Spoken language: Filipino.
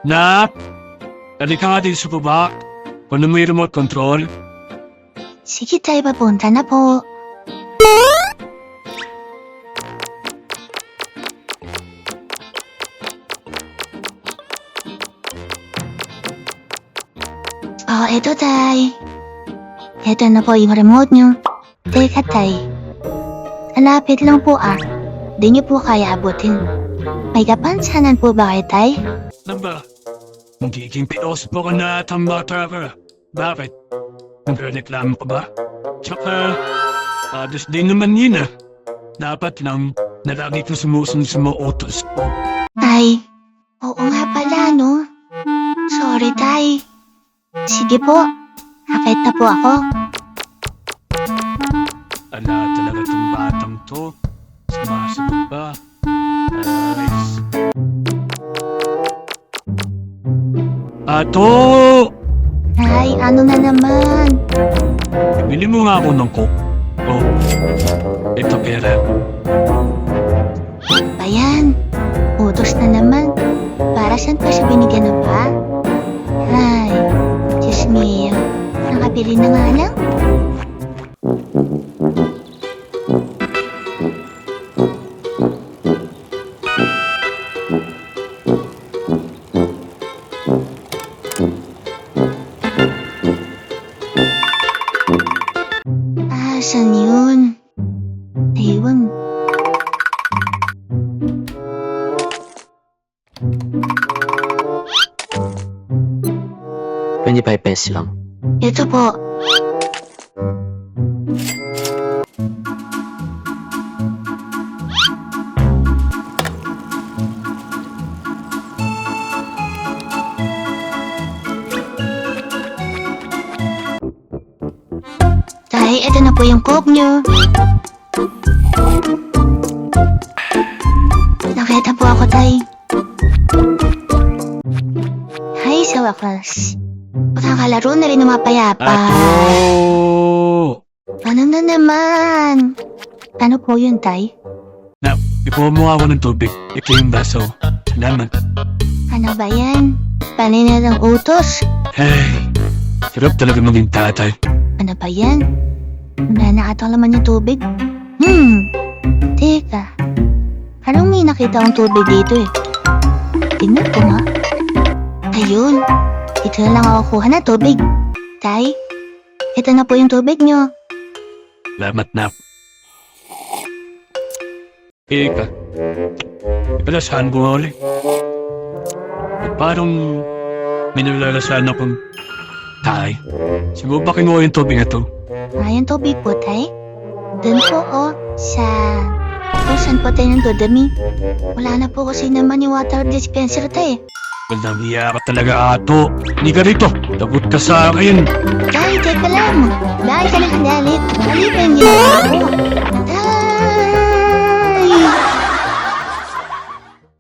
Nak, halika nga din sa baba. Kunin mo yung remote control. Sige tay, papunta na po. Oh, eto tay. Eto na po yung remote nyo. Teka tay. Kalapit lang po ah. Di niyo po kaya abutin. May kapansanan po ba kayo tay? Ano ba? Magiging pios po ka na at ang bata ka. Bakit? Nagreklamo ka ba? Tsaka, ados din naman yun ah. Dapat lang na lagi ko sumusunod sa mga utos ko. Tay, oo nga pala no. Sorry tay. Sige po, akit na po ako. Ala talaga tong batang to. Sumasagot ba? Ayos. Ato! Tay, ano na naman? Bili mo nga ako ng coke. Oh, ito pera. Ayan, utos na naman. Para saan pa siya binigyan ng pa? Ay, Diyos mio, nakabili na nga lang. Saan yun? Ewan. 25 pesos lang. Ito po. Tay, ito na po yung coke nyo. Nakita po ako, tay. Hay, sa wakas. Makakalaro na rin ng mapayapa. Ato! Ano na naman? Ano po yun, tay? Nak, ipuha mo ako ng tubig. Ito yung baso. Salamat. Ano ba yan? Paninad ang utos? Hey, sarap talaga maging tatay. Ano ba yan? Wala na ata laman yung tubig. Teka. Parang may nakita akong tubig dito eh. Tingnan ko nga. Ayun. Ito na lang ako kuha na tubig. Tay, ito na po yung tubig nyo. Salamat, Nak. Ika. Ipalasahan ko nga ulit. Parang may nalalasahan akong tay. Siguro ba kinuha yung tubig na to? Yung tubig po, tay. Doon po, sa... saan po tayo nandodami? Wala na po kasi naman yung water dispenser, tay. Walang hiya ka talaga, Ato. Hindi ka rito. Lagot ka sa akin. Tay, teka lang. Dahil ka nang galit. Mali pa yung ginawa ko. Tay!